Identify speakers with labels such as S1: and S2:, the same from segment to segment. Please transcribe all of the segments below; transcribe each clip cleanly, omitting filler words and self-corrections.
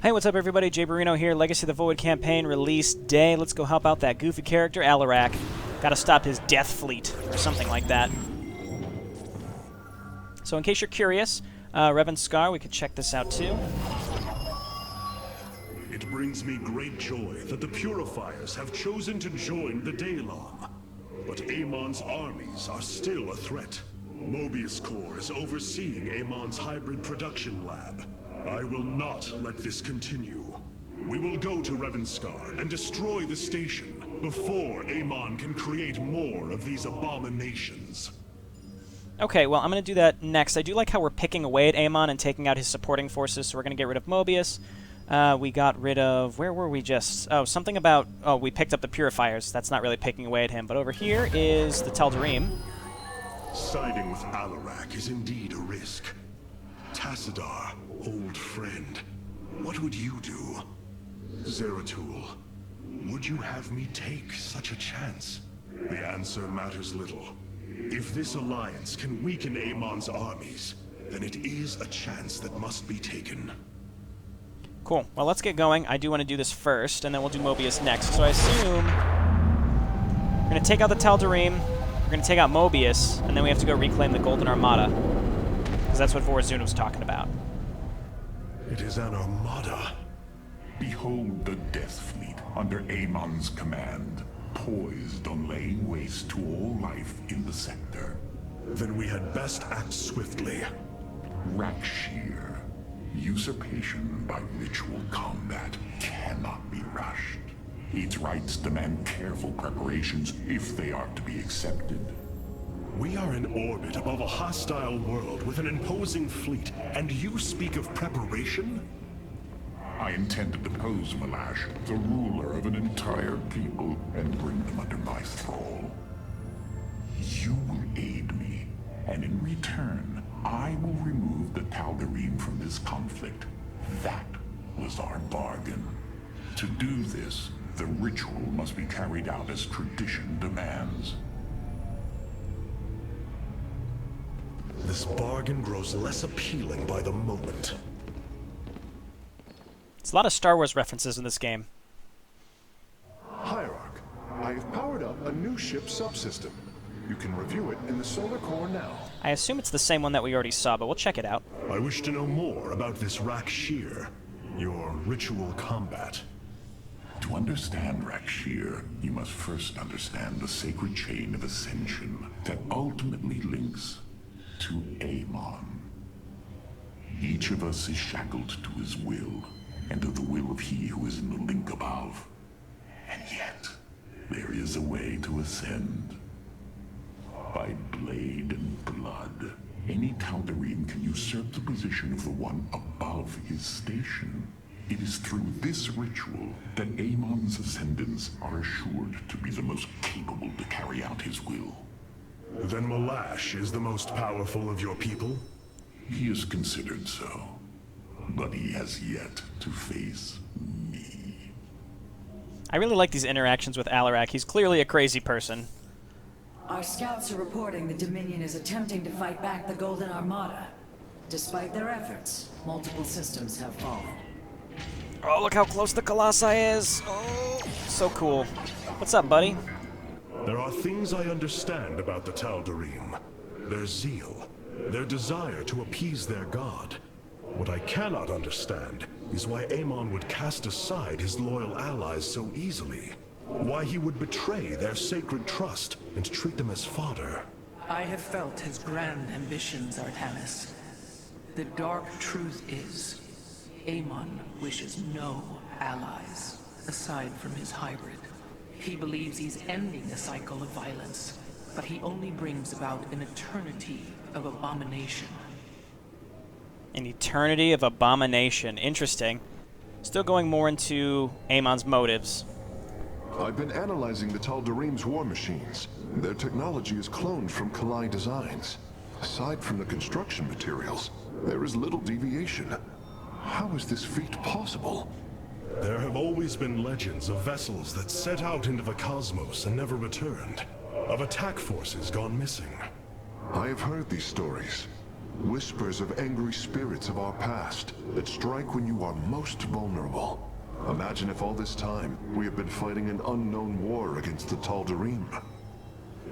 S1: Hey, what's up everybody? Jayborino here, Legacy of the Void campaign release day. Let's go help out that goofy character, Alarak. Gotta stop his death fleet, or something like that. So in case you're curious, Revan Scar, we could check this out too.
S2: It brings me great joy that the Purifiers have chosen to join the Daylon. But Amon's armies are still a threat. Mobius Corps is overseeing Amon's hybrid production lab. I will not let this continue. We will go to Revanskar and destroy the station before Amon can create more of these abominations.
S1: Okay, well, I'm going to do that next. I do like how we're picking away at Amon and taking out his supporting forces, so we're going to get rid of Mobius. We got rid of... Where were we just... Oh, something about... Oh, we picked up the Purifiers. That's not really picking away at him. But over here is the Tal'Darim.
S2: Siding with Alarak is indeed a risk. Tassadar, old friend, what would you do? Zeratul, would you have me take such a chance? The answer matters little. If this alliance can weaken Amon's armies, then it is a chance that must be taken.
S1: Cool. Well, let's get going. I do want to do this first, and then we'll do Mobius next. So I assume we're going to take out the Tal'Darim, we're going to take out Mobius, and then we have to go reclaim the Golden Armada. Because that's what Vorazun was talking about.
S2: It is an armada.
S3: Behold the Death Fleet under Amon's command, poised on laying waste to all life in the sector.
S2: Then we had best act swiftly.
S3: Rak'Shir. Usurpation by ritual combat cannot be rushed. Its rites demand careful preparations if they are to be accepted.
S2: We are in orbit above a hostile world with an imposing fleet, and you speak of preparation?
S3: I intend to depose Malash, the ruler of an entire people, and bring them under my thrall. You will aid me, and in return, I will remove the Tal'Darim from this conflict. That was our bargain. To do this, the ritual must be carried out as tradition demands.
S2: This bargain grows less appealing by the moment.
S1: It's a lot of Star Wars references in this game.
S4: Hierarch, I have powered up a new ship subsystem. You can review it in the solar core now.
S1: I assume it's the same one that we already saw, but we'll check it out.
S2: I wish to know more about this Rak'Shir, your ritual combat.
S3: To understand Rak'Shir, you must first understand the sacred chain of ascension that ultimately links to Amon. Each of us is shackled to his will, and to the will of he who is in the link above. And yet, there is a way to ascend. By blade and blood, any Tal'Darim can usurp the position of the one above his station. It is through this ritual that Amon's ascendants are assured to be the most capable to carry out his will.
S2: Then Malash is the most powerful of your people?
S3: He is considered so, but he has yet to face me.
S1: I really like these interactions with Alarak. He's clearly a crazy person.
S5: Our scouts are reporting the Dominion is attempting to fight back the Golden Armada. Despite their efforts, multiple systems have fallen.
S1: Oh, look how close the Colossi is! Oh, so cool. What's up, buddy?
S2: There are things I understand about the Tal'Darim. Their zeal, their desire to appease their god. What I cannot understand is why Amon would cast aside his loyal allies so easily. Why he would betray their sacred trust and treat them as fodder.
S6: I have felt his grand ambitions, Artanis. The dark truth is, Amon wishes no allies, aside from his hybrid. He believes he's ending a cycle of violence, but he only brings about an eternity of abomination.
S1: An eternity of abomination. Interesting. Still going more into Amon's motives.
S4: I've been analyzing the Tal'Darim's war machines. Their technology is cloned from Kalai designs. Aside from the construction materials, there is little deviation. How is this feat possible?
S2: There have always been legends of vessels that set out into the cosmos and never returned. Of attack forces gone missing.
S4: I have heard these stories. Whispers of angry spirits of our past that strike when you are most vulnerable. Imagine if all this time we have been fighting an unknown war against the Tal'Darim.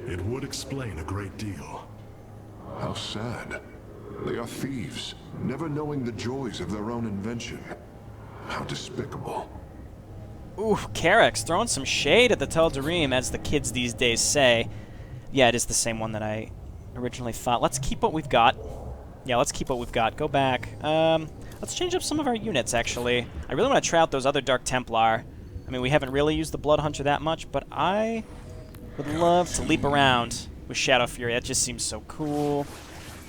S2: It would explain a great deal.
S4: How sad. They are thieves, never knowing the joys of their own invention. How despicable.
S1: Ooh, Karex throwing some shade at the Tal'Darim, as the kids these days say. Yeah, it is the same one that I originally thought. Let's keep what we've got. Yeah, let's keep what we've got. Go back. Let's change up some of our units, actually. I really want to try out those other Dark Templar. I mean, we haven't really used the Blood Hunter that much, but I would love to leap around with Shadow Fury. That just seems so cool.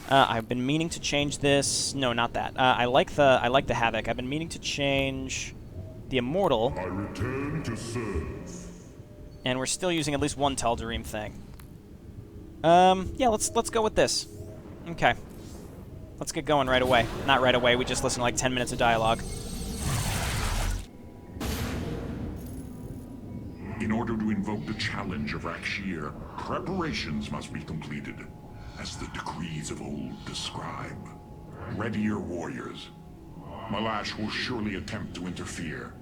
S1: I've been meaning to change this. No, not that. I like the Havoc. I've been meaning to change the Immortal.
S2: I return to serve.
S1: And we're still using at least one Tal'Darim thing. Yeah, let's go with this. Okay. Let's get going right away. Not right away, we just listened to like 10 minutes of dialogue.
S3: In order to invoke the challenge of Rak'Shir, preparations must be completed, as the decrees of old describe. Ready your warriors. Malash will surely attempt to interfere.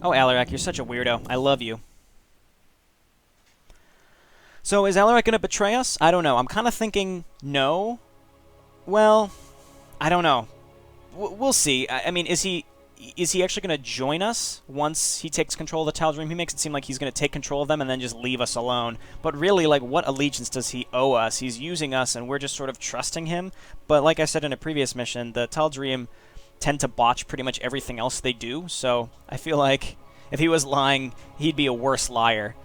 S1: Oh, Alarak, you're such a weirdo. I love you. So, is Alarak going to betray us? I don't know. I'm kind of thinking no. Well, I don't know. We'll see. I mean, is he actually going to join us once he takes control of the Tal'Darim? He makes it seem like he's going to take control of them and then just leave us alone. But really, like, what allegiance does he owe us? He's using us, and we're just sort of trusting him. But like I said in a previous mission, the Tal'Darim tend to botch pretty much everything else they do. So I feel like if he was lying, he'd be a worse liar.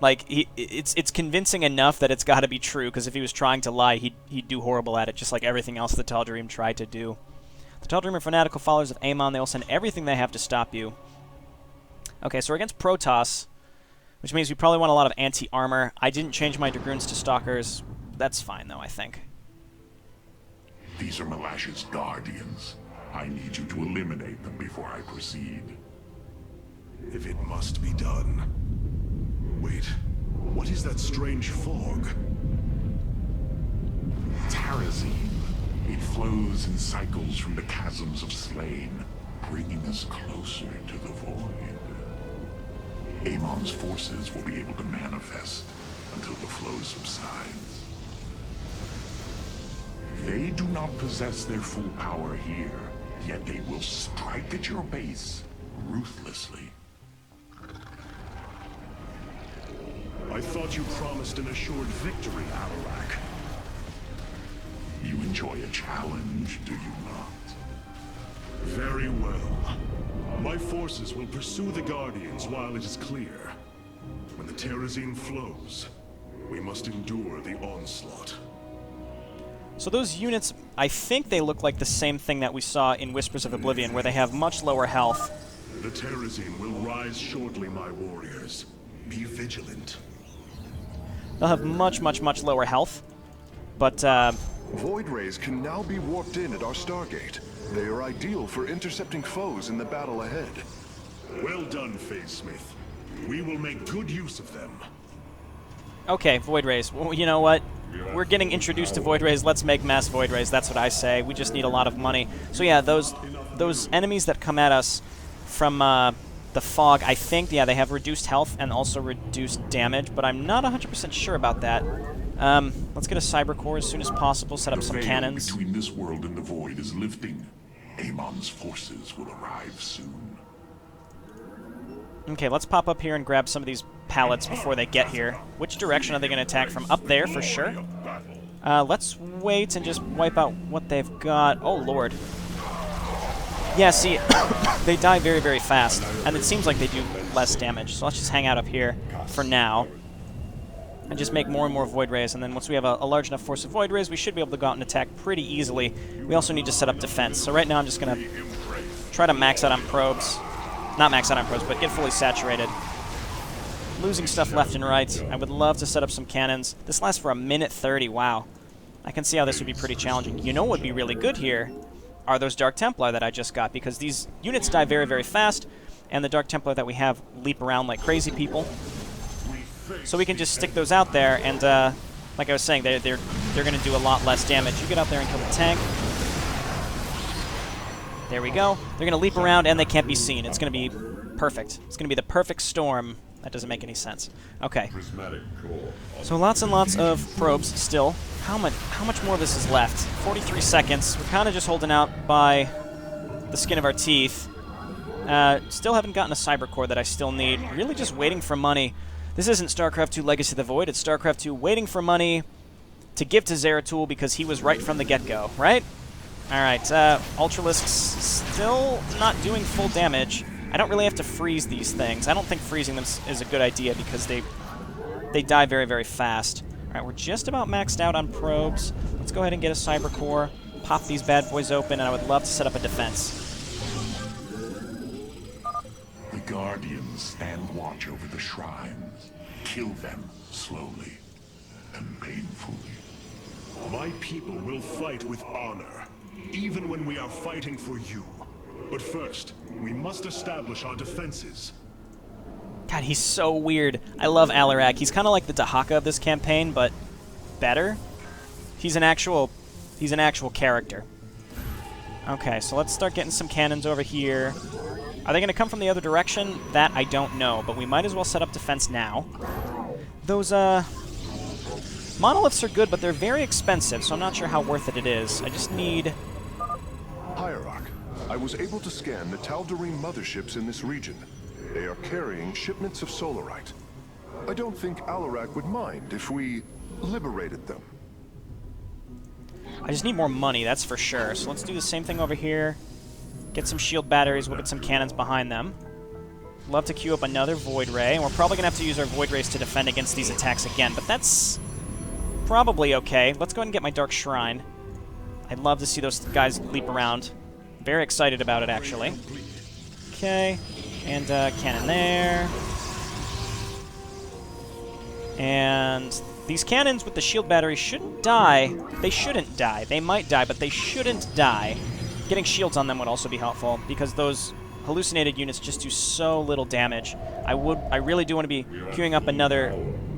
S1: Like, it's convincing enough that it's got to be true, because if he was trying to lie, he'd do horrible at it, just like everything else the Tal'Darim tried to do. The Tal'Darim are fanatical followers of Amon. They will send everything they have to stop you. Okay, so we're against Protoss, which means we probably want a lot of anti-armor. I didn't change my Dragoons to Stalkers. That's fine, though, I think.
S3: These are Malash's guardians. I need you to eliminate them before I proceed.
S2: If it must be done. Wait, what is that strange fog?
S3: Terrazine. It flows in cycles from the chasms of slain, bringing us closer to the void. Amon's forces will be able to manifest until the flow subsides. They do not possess their full power here, yet they will strike at your base ruthlessly.
S2: I thought you promised an assured victory, Alarak.
S3: You enjoy a challenge, do you not?
S2: Very well. My forces will pursue the Guardians while it is clear. When the terrazine flows, we must endure the onslaught.
S1: So those units, I think they look like the same thing that we saw in Whispers of Oblivion, where they have much lower health.
S2: The terrazine will rise shortly, my warriors. Be vigilant.
S1: They'll have much, much, much lower health. But,
S4: Void rays can now be warped in at our Stargate. They are ideal for intercepting foes in the battle ahead.
S2: Well done, Phase Smith. We will make good use of them.
S1: okay, Void Rays. Well, you know what? We're getting introduced to Void Rays. Let's make mass Void Rays. That's what I say. We just need a lot of money. So yeah, those enemies that come at us from the fog, I think, yeah, they have reduced health and also reduced damage, but I'm not 100% sure about that. Let's get a cyber core as soon as possible, set up some cannons.
S3: The veil between this world and the void is lifting. Amon's forces will arrive soon.
S1: Okay, let's pop up here and grab some of these pallets before they get here. Which direction are they going to attack from? Up there, for sure. Let's wait and just wipe out what they've got. Oh, Lord. Yeah, see, they die very, very fast, and it seems like they do less damage. So let's just hang out up here for now and just make more and more Void Rays, and then once we have a large enough force of Void Rays, we should be able to go out and attack pretty easily. We also need to set up defense. So right now I'm just going to try to max out on probes. Not max out on probes, but get fully saturated. Losing stuff left and right. I would love to set up some cannons. This lasts for 1:30. Wow. I can see how this would be pretty challenging. You know what would be really good here are those Dark Templar that I just got, because these units die very, very fast, and the Dark Templar that we have leap around like crazy people. So we can just stick those out there and Like I was saying, they're going to do a lot less damage. You get out there and kill the tank. There we go. They're going to leap around, and they can't be seen. It's going to be perfect. It's going to be the perfect storm. That doesn't make any sense. Okay. So lots and lots of probes still. How much more of this is left? 43 seconds. We're kind of just holding out by the skin of our teeth. Still haven't gotten a cyber core that I still need. Really just waiting for money. This isn't StarCraft 2 Legacy of the Void. It's StarCraft 2 waiting for money to give to Zeratul because he was right from the get-go, right? Alright, Ultralisks still not doing full damage. I don't really have to freeze these things. I don't think freezing them is a good idea because they die very, very fast. Alright, we're just about maxed out on probes. Let's go ahead and get a cyber core, pop these bad boys open, and I would love to set up a defense.
S3: The Guardians stand watch over the shrines. Kill them slowly and painfully.
S2: My people will fight with honor, even when we are fighting for you. But first, we must establish our defenses.
S1: God, he's so weird. I love Alarak. He's kind of like the Dahaka of this campaign, but better. He's an actual character. Okay, so let's start getting some cannons over here. Are they going to come from the other direction? That I don't know, but we might as well set up defense now. Those, monoliths are good, but they're very expensive, so I'm not sure how worth it is. I just need...
S4: Hierarch, I was able to scan the Tal'Darim motherships in this region. They are carrying shipments of Solarite. I don't think Alarak would mind if we liberated them.
S1: I just need more money, that's for sure. So let's do the same thing over here. Get some shield batteries, we'll get some cannons behind them. Love to queue up another Void Ray, and we're probably going to have to use our Void Rays to defend against these attacks again, but that's probably okay. Let's go ahead and get my Dark Shrine. I'd love to see those guys leap around. Very excited about it, actually. Okay, and cannon there. And these cannons with the shield batteries shouldn't die. They shouldn't die. They might die, but they shouldn't die. Getting shields on them would also be helpful, because those hallucinated units just do so little damage. I really do want to be queuing up another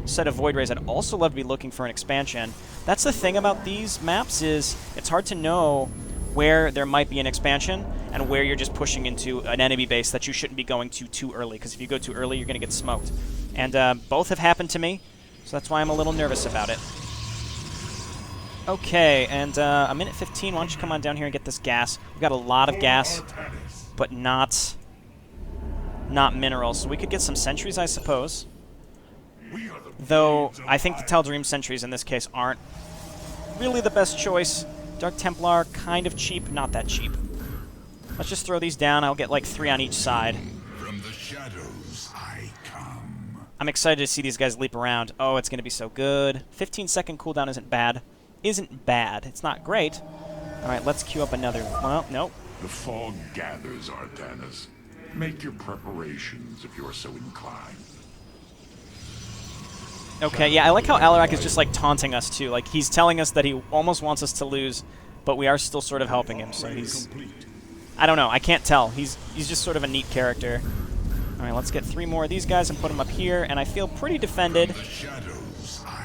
S1: set of Void Rays. I'd also love to be looking for an expansion. That's the thing about these maps, is it's hard to know where there might be an expansion and where you're just pushing into an enemy base that you shouldn't be going to too early, because if you go too early, you're going to get smoked. And both have happened to me, so that's why I'm a little nervous about it. Okay, and a minute 15. Why don't you come on down here and get this gas? We've got a lot of gas, but not minerals. So we could get some sentries, I suppose. Though I think the Tal'Darim sentries in this case aren't really the best choice. Dark Templar, kind of cheap, not that cheap. Let's just throw these down. I'll get like 3 on each side.
S3: From the shadows I come.
S1: I'm excited to see these guys leap around. Oh, it's going to be so good. 15-second cooldown isn't bad. Isn't bad. It's not great. All right, let's queue up another. Well, nope.
S3: The fog gathers, Artanis. Make your preparations if you are so inclined.
S1: Okay, yeah, I like how Alarak is just like taunting us too. Like he's telling us that he almost wants us to lose, but we are still sort of helping him. So he's, I don't know, I can't tell. He's just sort of a neat character. All right, let's get 3 more of these guys and put them up here, and I feel pretty defended.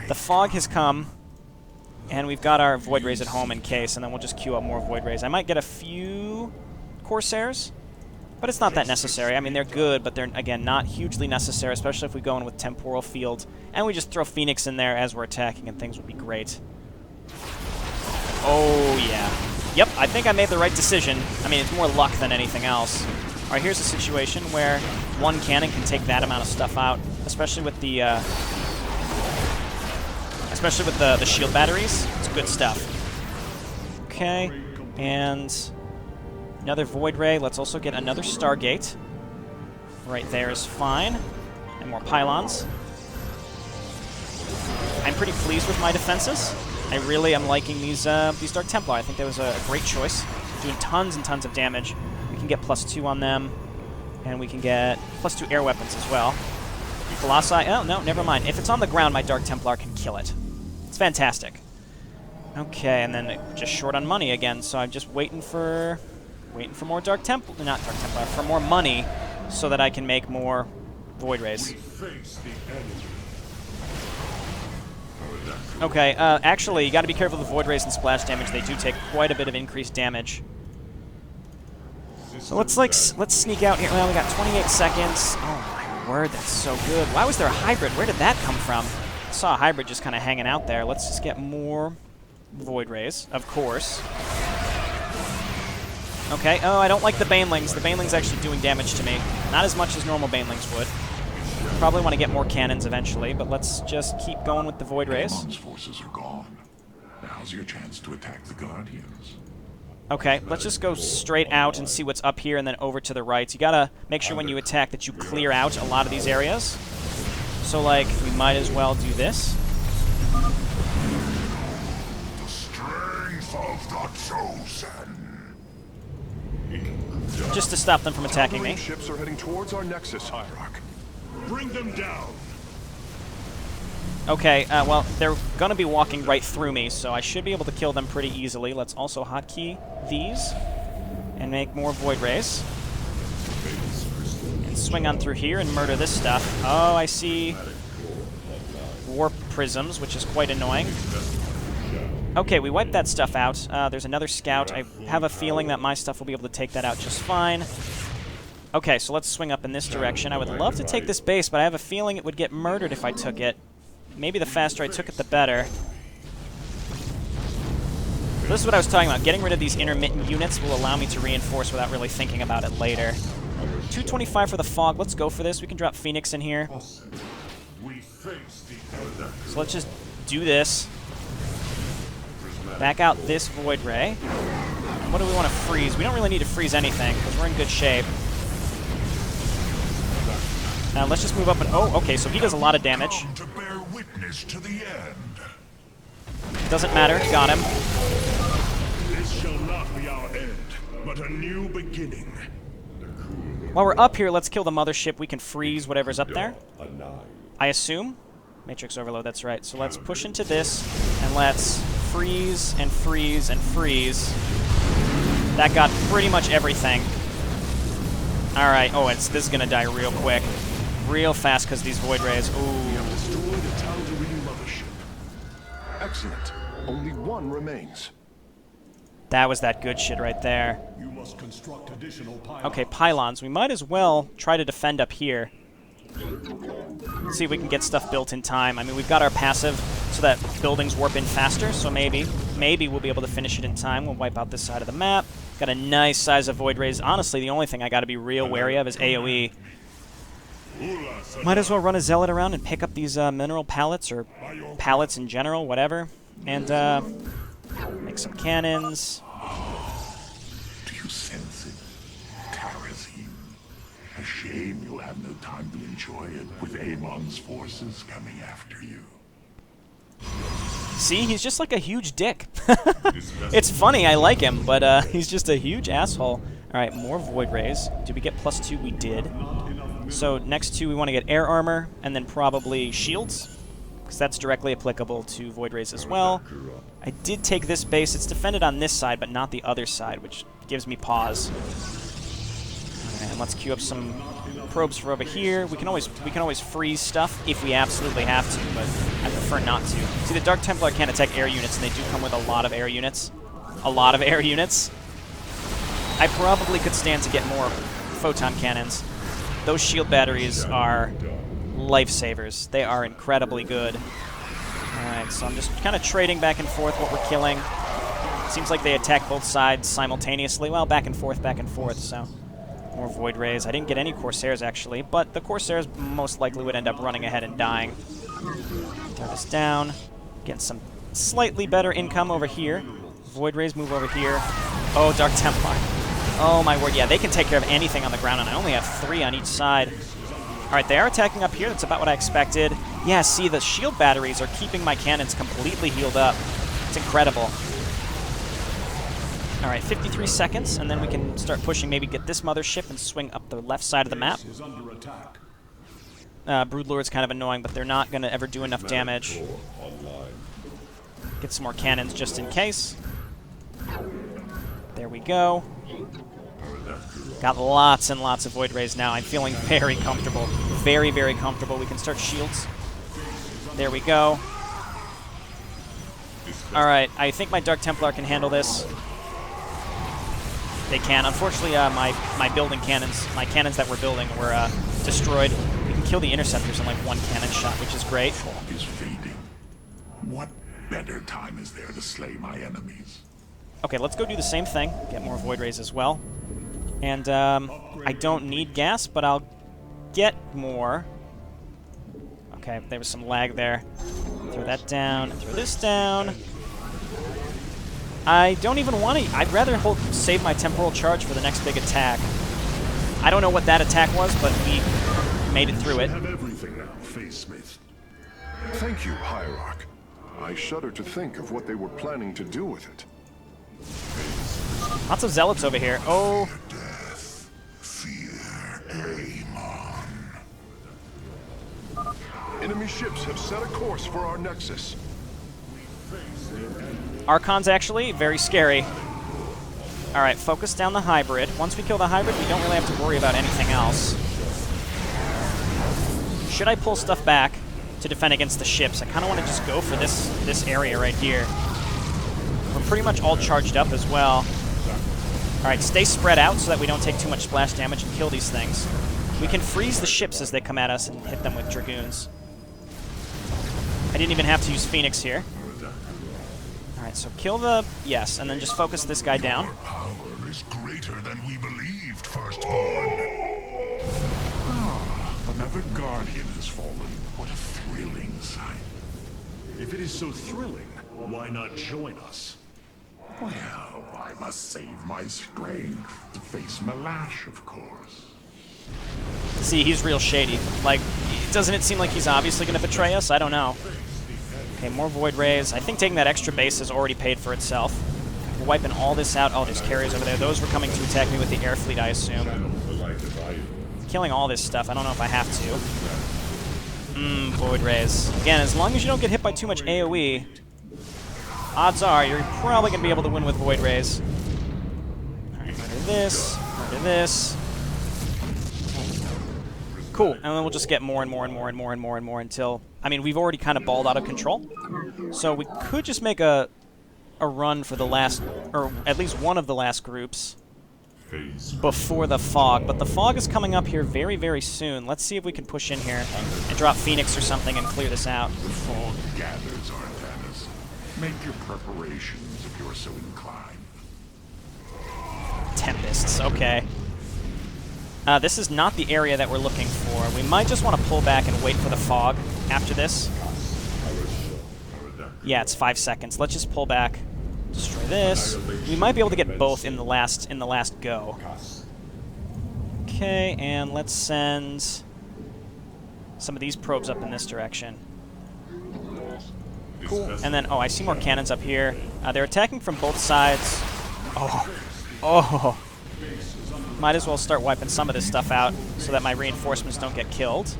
S1: The fog has come, and we've got our Void Rays at home in case, and then we'll just queue up more Void Rays. I might get a few Corsairs, but it's not that necessary. I mean, they're good, but they're, again, not hugely necessary, especially if we go in with Temporal Field. And we just throw Phoenix in there as we're attacking, and things would be great. Oh, yeah. Yep, I think I made the right decision. I mean, it's more luck than anything else. All right, here's a situation where one cannon can take that amount of stuff out, especially with the shield batteries. It's good stuff. Okay, and another Void Ray. Let's also get another Stargate. Right there is fine. And more pylons. I'm pretty pleased with my defenses. I really am liking these Dark Templar. I think that was a great choice. Doing tons and tons of damage. We can get +2 on them. And we can get +2 air weapons as well. Colossi. Oh, no, never mind. If it's on the ground, my Dark Templar can kill it. It's fantastic. Okay, and then just short on money again, so I'm just waiting for more Dark Templar, not Dark Templar, for more money, so that I can make more Void Rays. Okay, actually, you got to be careful of the Void Rays and splash damage. They do take quite a bit of increased damage. So let's sneak out here. Well, we got 28 seconds. Oh my word, that's so good. Why was there a hybrid? Where did that come from? I saw a hybrid just kind of hanging out there. Let's just get more Void Rays, of course. Okay, oh, I don't like the Banelings. The Banelings actually doing damage to me. Not as much as normal Banelings would. Probably want to get more cannons eventually, but let's just keep going with the Void Rays.
S3: Amon's forces are gone. Now's your chance to attack the Guardians.
S1: Okay, let's just go straight out and see what's up here and then over to the right. You gotta make sure when you attack that you clear out a lot of these areas. So, like, we might as well do this.
S3: The strength of the chosen.
S1: Just to stop them from attacking me.
S4: Ships are heading towards our Nexus, Hierarch.
S2: Bring them down.
S1: Okay, well, they're going to be walking right through me, so I should be able to kill them pretty easily. Let's also hotkey these and make more Void Rays. And swing on through here and murder this stuff. Oh, I see Warp Prisms, which is quite annoying. Okay, we wiped that stuff out. There's another scout. I have a feeling that my stuff will be able to take that out just fine. Okay, so let's swing up in this direction. I would love to take this base, but I have a feeling it would get murdered if I took it. Maybe the faster I took it, the better. This is what I was talking about. Getting rid of these intermittent units will allow me to reinforce without really thinking about it later. 225 for the fog. Let's go for this. We can drop Phoenix in here. So let's just do this. Back out this Void Ray. What do we want to freeze? We don't really need to freeze anything, because we're in good shape. Now let's just move up and... Oh, okay, so he does a lot of damage.
S3: To bear witness to the end.
S1: Doesn't matter, got him.
S2: This shall not be our end, but a new beginning.
S1: While we're up here, let's kill the mothership. We can freeze whatever's up there. I assume. Matrix overload, that's right. So let's push into this, and let's freeze and freeze and freeze. That got pretty much everything. Alright, oh, this is going to die real quick. Real fast because these Void Rays. Ooh.
S4: We have destroyed a Tal'Darim mothership. Excellent. Only one remains.
S1: That was that good shit right there.
S2: You must construct additional pylons.
S1: Okay, pylons. We might as well try to defend up here. Let's see if we can get stuff built in time. I mean, we've got our passive so that buildings warp in faster, so maybe we'll be able to finish it in time. We'll wipe out this side of the map. Got a nice size of Void Rays. Honestly, the only thing I got to be real wary of is AoE. Might as well run a Zealot around and pick up these mineral pallets, or pallets in general, whatever. And make some cannons.
S3: Do you sense it? Terrazine. A shame you'll have no time to enjoy it with Amon's forces coming after you.
S1: See, he's just like a huge dick. It's funny, I like him, but he's just a huge asshole. Alright, more Void Rays. Did we get +2? We did. So next two, we want to get air armor, and then probably shields, because that's directly applicable to Void Rays as well. I did take this base. It's defended on this side, but not the other side, which gives me pause. And let's queue up some probes for over here. We can always freeze stuff if we absolutely have to, but I prefer not to. See, the Dark Templar can't attack air units, and they do come with a lot of air units. A lot of air units. I probably could stand to get more photon cannons. Those shield batteries are lifesavers. They are incredibly good. Alright, so I'm just kind of trading back and forth what we're killing. Seems like they attack both sides simultaneously. Well, back and forth, so... More Void Rays. I didn't get any Corsairs, actually, but the Corsairs most likely would end up running ahead and dying. Turn this down. Getting some slightly better income over here. Void Rays move over here. Oh, Dark Templar. Oh, my word. Yeah, they can take care of anything on the ground, and I only have 3 on each side. All right, they are attacking up here. That's about what I expected. Yeah, see, the shield batteries are keeping my cannons completely healed up. It's incredible. All right, 53 seconds, and then we can start pushing, maybe get this mothership and swing up the left side of the map. Broodlord's kind of annoying, but they're not going to ever do enough damage. Get some more cannons just in case. There we go. Got lots and lots of Void Rays now. I'm feeling very comfortable. Very, very comfortable. We can start shields. There we go. Alright, I think my Dark Templar can handle this. They can. Unfortunately, my building cannons, my cannons that we're building were destroyed. We can kill the interceptors in like one cannon shot, which is great.
S3: Fog is fading. What better time is there to slay my enemies?
S1: Okay, let's go do the same thing. Get more Void Rays as well. And I don't need gas, but I'll get more. Okay, there was some lag there. Throw that down, and throw this down. I don't even want to... I'd rather save my temporal charge for the next big attack. I don't know what that attack was, but we made it through it.
S2: Have everything now, Face Smith.
S4: Thank you, Hierarch. I shudder to think of what they were planning to do with it.
S1: Lots of zealots over here. Oh.
S3: Death, fear, Amon.
S4: Enemy ships have set a course for our nexus.
S1: Archon's actually very scary. Alright, focus down the hybrid. Once we kill the hybrid, we don't really have to worry about anything else. Should I pull stuff back to defend against the ships? I kind of want to just go for this area right here. We're pretty much all charged up as well. Alright, stay spread out so that we don't take too much splash damage and kill these things. We can freeze the ships as they come at us and hit them with Dragoons. I didn't even have to use Phoenix here. Alright, so kill the... Yes, and then just focus this guy down.
S3: Our power is greater than we believed, Firstborn. Another Guardian has fallen. What a thrilling sight.
S2: If it is so thrilling, why not join us?
S3: Well, I must save my strength to face Malash, of course.
S1: See, he's real shady. Like, doesn't it seem like he's obviously going to betray us? I don't know. Okay, more Void Rays. I think taking that extra base has already paid for itself. We're wiping all this out. Oh, there's carriers over there. Those were coming to attack me with the air fleet, I assume. Killing all this stuff. I don't know if I have to. Void Rays. Again, as long as you don't get hit by too much AoE, odds are you're probably going to be able to win with Void Rays. Alright, murder this. Murder this. Cool, and then we'll just get more and more and more and more and more and more until... I mean, we've already kind of balled out of control. So we could just make a run for the last... or at least one of the last groups before the fog. But the fog is coming up here very, very soon. Let's see if we can push in here and drop Phoenix or something and clear this out.
S3: The fog gathers, Artanis. Make your preparations if you're so inclined.
S1: Tempests, okay. This is not the area that we're looking for. We might just want to pull back and wait for the fog after this. Yeah, it's 5 seconds. Let's just pull back. Destroy this. We might be able to get both in the last go. Okay, and let's send some of these probes up in this direction. Cool. And then, oh, I see more cannons up here. They're attacking from both sides. Oh. Might as well start wiping some of this stuff out so that my reinforcements don't get killed.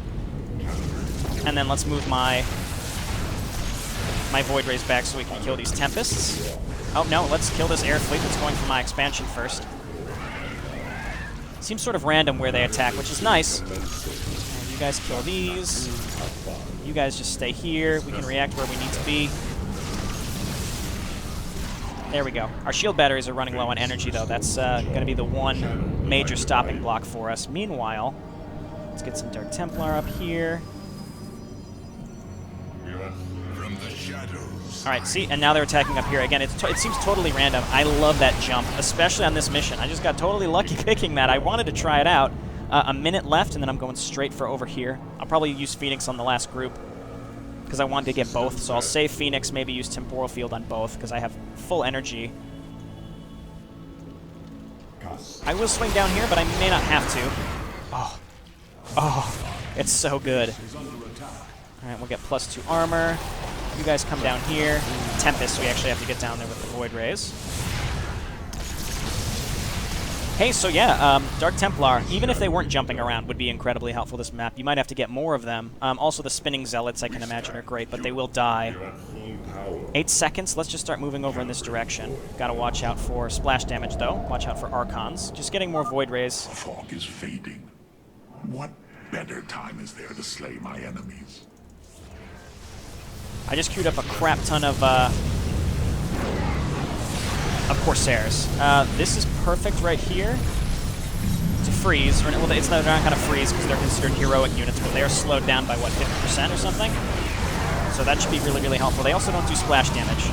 S1: And then let's move my Void Rays back so we can kill these Tempests. Oh, no, let's kill this air fleet that's going for my expansion first. Seems sort of random where they attack, which is nice. And you guys kill these. You guys just stay here. We can react where we need to be. There we go. Our shield batteries are running low on energy, though. That's going to be the one major stopping block for us. Meanwhile, let's get some Dark Templar up here.
S3: From the shadows.
S1: All right, see? And now they're attacking up here. Again, it seems totally random. I love that jump, especially on this mission. I just got totally lucky picking that. I wanted to try it out. A minute left, and then I'm going straight for over here. I'll probably use Phoenix on the last group because I wanted to get both. So I'll save Phoenix, maybe use Temporal Field on both because I have full energy. I will swing down here, but I may not have to. Oh, it's so good. All right, we'll get +2 armor. You guys come down here. Tempest, we actually have to get down there with the Void Rays. Hey, so yeah, Dark Templar, even if they weren't jumping around, would be incredibly helpful this map. You might have to get more of them. Also, the spinning zealots, I can imagine, are great, but they will die. 8 seconds. Let's just start moving over in this direction. Got to watch out for splash damage, though. Watch out for Archons. Just getting more Void Rays.
S3: The fog is fading. What better time is there to slay my enemies?
S1: I just queued up a crap ton of of Corsairs. This is perfect right here to freeze. Or, well, they're not going to freeze because they're considered heroic units, but they are slowed down by, what, 50% or something? So that should be really, really helpful. They also don't do splash damage.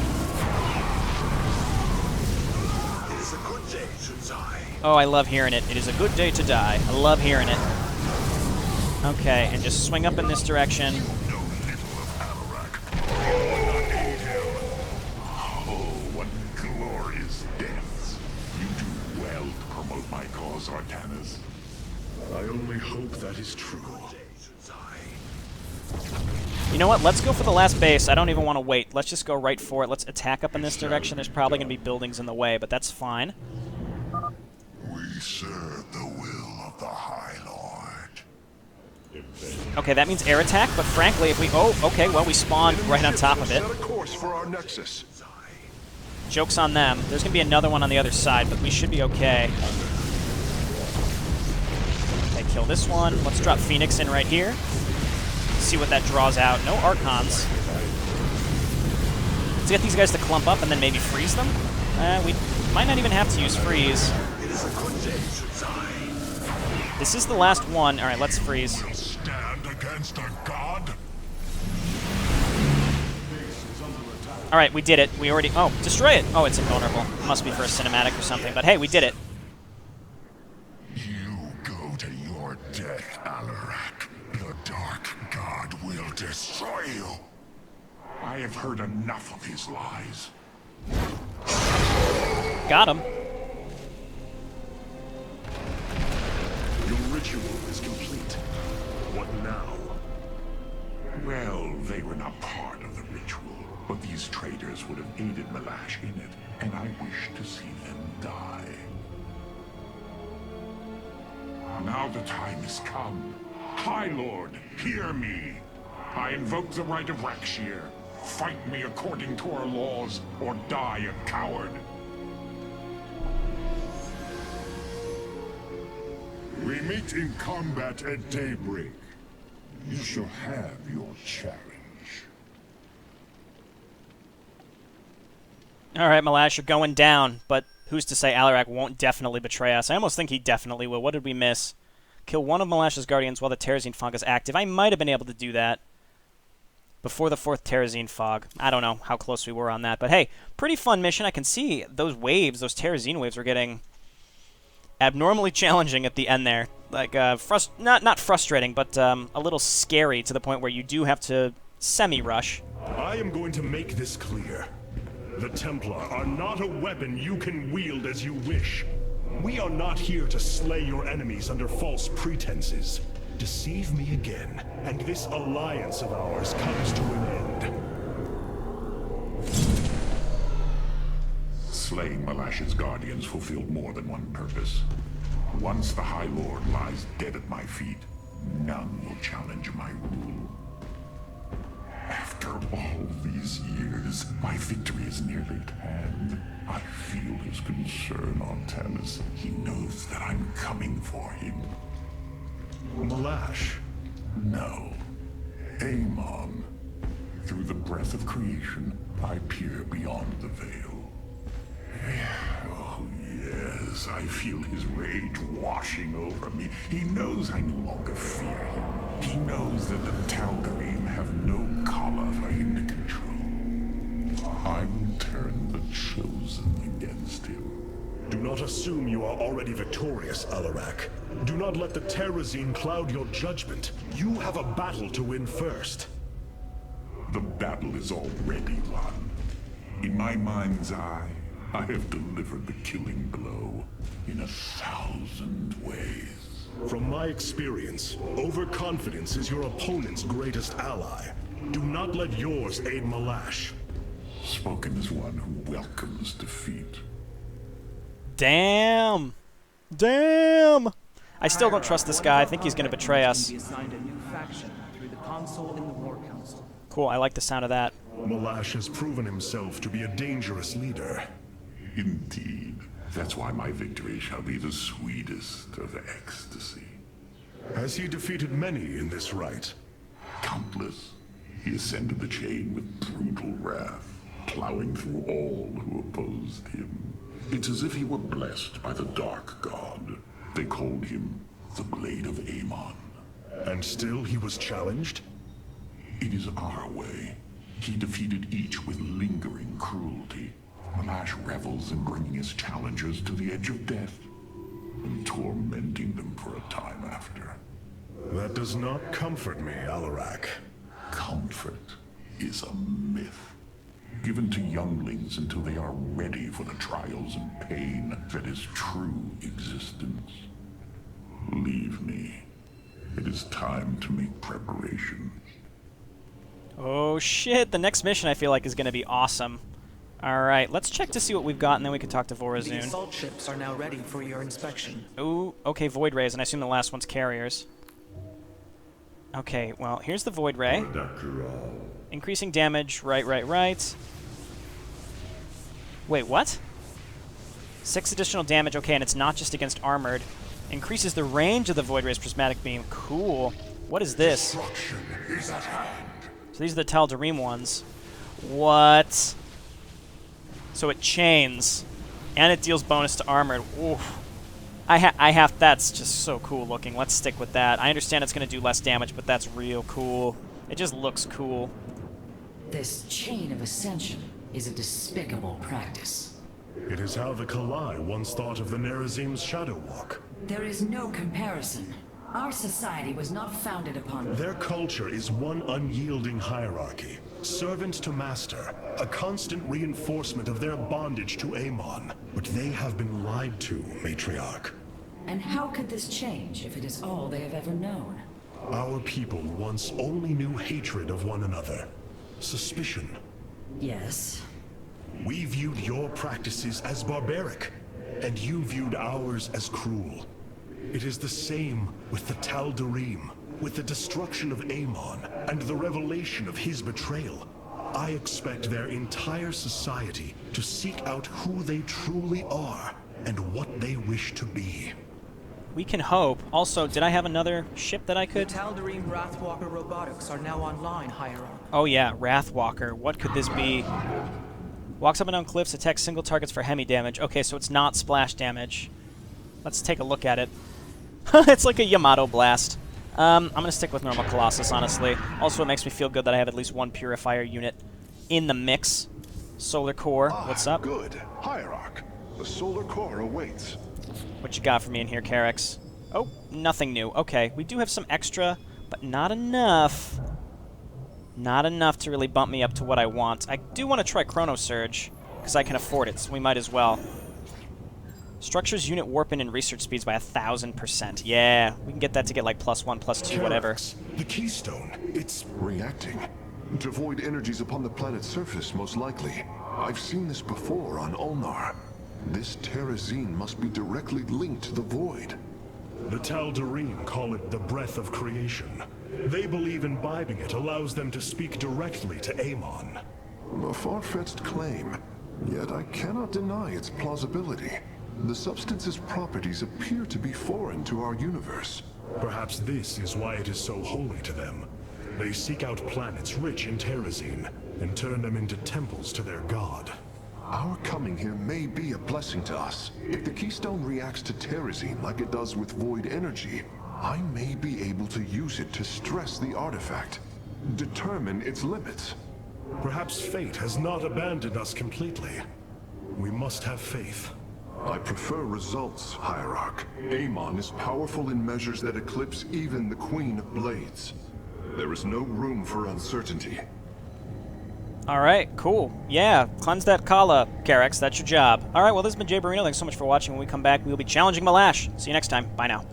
S1: Oh, I love hearing it. It is a good day to die. I love hearing it. Okay, and just swing up in this direction.
S3: Oh, what glorious deaths. You do well to promote my cause, Artanis.
S2: I only hope that is true.
S1: You know what? Let's go for the last base. I don't even want to wait. Let's just go right for it. Let's attack up in this direction. There's probably going to be buildings in the way, but that's fine.
S3: We serve the will of the High Lord.
S1: Okay, that means air attack, but frankly, if we... Oh, okay, well, we spawned right on top of it.
S4: Set a course for our nexus.
S1: Joke's on them. There's going to be another one on the other side, but we should be okay. Okay, kill this one. Let's drop Phoenix in right here. See what that draws out. No Archons. Let's get these guys to clump up and then maybe freeze them. We might not even have to use freeze. This is the last one. All right, let's freeze.
S3: Stand against a god?
S1: All right, we did it. We already... Oh, destroy it. Oh, it's invulnerable. Must be for a cinematic or something. But hey, we did it.
S3: You go to your death, Alarak. The Dark God will destroy you. I have heard enough of his lies.
S1: Got him.
S2: Your ritual is complete. What now?
S3: Well, they were not part of the ritual, but these traitors would have aided Malash in it, and I wish to see them die. Now the time has come. High Lord, hear me. I invoke the right of Rak'Shir. Fight me according to our laws, or die a coward.
S7: We meet in combat at daybreak. You shall have your challenge.
S1: All right, Malash, you're going down, but who's to say Alarak won't definitely betray us? I almost think he definitely will. What did we miss? Kill one of Malash's guardians while the terrazine fog is active. I might have been able to do that before the 4th terrazine fog. I don't know how close we were on that, but hey, pretty fun mission. I can see those waves, those terrazine waves, are getting abnormally challenging at the end there. Like, not frustrating, but a little scary to the point where you do have to semi-rush.
S2: I am going to make this clear. The Templar are not a weapon you can wield as you wish. We are not here to slay your enemies under false pretenses. Deceive me again, and this alliance of ours comes to an end.
S3: Slaying Malash's guardians fulfilled more than one purpose. Once the High Lord lies dead at my feet, none will challenge my rule. After all these years, my victory is nearly at hand. I feel his concern on Tanis. He knows that I'm coming for him.
S2: Malash.
S3: No. Amon. Through the breath of creation, I peer beyond the veil. Oh, yes, I feel his rage washing over me. He knows I no longer fear him. He knows that the Tal'Darim have no collar for him to control. I will turn the Chosen against him.
S2: Do not assume you are already victorious, Alarak. Do not let the terrazine cloud your judgment. You have a battle to win first.
S3: The battle is already won. In my mind's eye, I have delivered the killing blow in 1,000 ways.
S2: From my experience, overconfidence is your opponent's greatest ally. Do not let yours aid Malash.
S3: Spoken as one who welcomes defeat.
S1: Damn! Damn! I still don't trust this guy. I think he's going to betray us.
S6: Be assigned a new faction through the console in the War Council.
S1: Cool, I like the sound of that.
S2: Malash has proven himself to be a dangerous leader.
S3: Indeed. That's why my victory shall be the sweetest of ecstasy.
S2: Has he defeated many in this rite?
S3: Countless. He ascended the chain with brutal wrath, plowing through all who opposed him. It's as if he were blessed by the Dark God. They called him the Blade of Amon.
S2: And still he was challenged?
S3: It is our way. He defeated each with lingering cruelty. Malash revels in bringing his challengers to the edge of death and tormenting them for a time after.
S2: That does not comfort me, Alarak.
S3: Comfort is a myth, given to younglings until they are ready for the trials and pain that is true existence. Leave me. It is time to make preparations.
S1: Oh shit, the next mission I feel like is going to be awesome. Alright, let's check to see what we've got and then we can talk to
S6: The
S1: Vorazun.
S6: assault ships are now ready for your inspection.
S1: Ooh, okay, Void Rays, and I assume the last one's carriers. Okay, well, here's the Void Ray. Increasing damage, right. Wait, what? 6 additional damage, okay, and it's not just against armored. Increases the range of the Void Ray's prismatic beam. Cool. What is this?
S3: Destruction is at hand.
S1: So these are the Tal'Darim ones. What? So it chains, and it deals bonus to armored. Oof. That's just so cool looking. Let's stick with that. I understand it's going to do less damage, but that's real cool. It just looks cool.
S5: This chain of ascension is a despicable practice.
S2: It is how the Kalai once thought of the Nerazim's Shadow Walk.
S5: There is no comparison. Our society was not founded upon...
S2: Their culture is one unyielding hierarchy, servant to master, a constant reinforcement of their bondage to Amon. But they have been lied to, Matriarch.
S5: And how could this change if it is all they have ever known?
S2: Our people once only knew hatred of one another, suspicion.
S5: Yes.
S2: We viewed your practices as barbaric, and you viewed ours as cruel. It is the same with the Tal'Darim, with the destruction of Amon, and the revelation of his betrayal. I expect their entire society to seek out who they truly are, and what they wish to be.
S1: We can hope. Also, did I have another ship that I
S6: The
S1: could...
S6: Tal'Darim Wrathwalker robotics are now online, Hierarch.
S1: Oh yeah, Wrathwalker. What could this be? Walks up and down cliffs, attacks single targets for hemi damage. Okay, so it's not splash damage. Let's take a look at it. It's like a Yamato blast. I'm going to stick with normal Colossus, honestly. Also, it makes me feel good that I have at least one Purifier unit in the mix. Solar Core, what's up?
S4: Good. Hierarch. The solar core awaits.
S1: What you got for me in here, Carex? Oh, nothing new. Okay, we do have some extra, but not enough. Not enough to really bump me up to what I want. I do want to try Chrono Surge, because I can afford it, so we might as well. Structures unit warp in and research speeds by 1,000%. Yeah, we can get that to get like +1, +2, whatever.
S2: The Keystone, it's...
S4: Reacting to void energies upon the planet's surface, most likely. I've seen this before on Ulnar. This terrazine must be directly linked to the void.
S2: The Tal'Darim call it the breath of creation. They believe imbibing it allows them to speak directly to Amon.
S4: A far-fetched claim, yet I cannot deny its plausibility. The substance's properties appear to be foreign to our universe.
S2: Perhaps this is why it is so holy to them. They seek out planets rich in terrazine and turn them into temples to their god.
S4: Our coming here may be a blessing to us. If the Keystone reacts to terrazine like it does with void energy, I may be able to use it to stress the artifact, determine its limits.
S2: Perhaps fate has not abandoned us completely. We must have faith.
S4: I prefer results, Hierarch. Amon is powerful in measures that eclipse even the Queen of Blades. There is no room for uncertainty.
S1: Alright, cool. Yeah, cleanse that Kala, Carex. That's your job. Alright, well, this has been Jayborino. Thanks so much for watching. When we come back, we will be challenging Malash. See you next time. Bye now.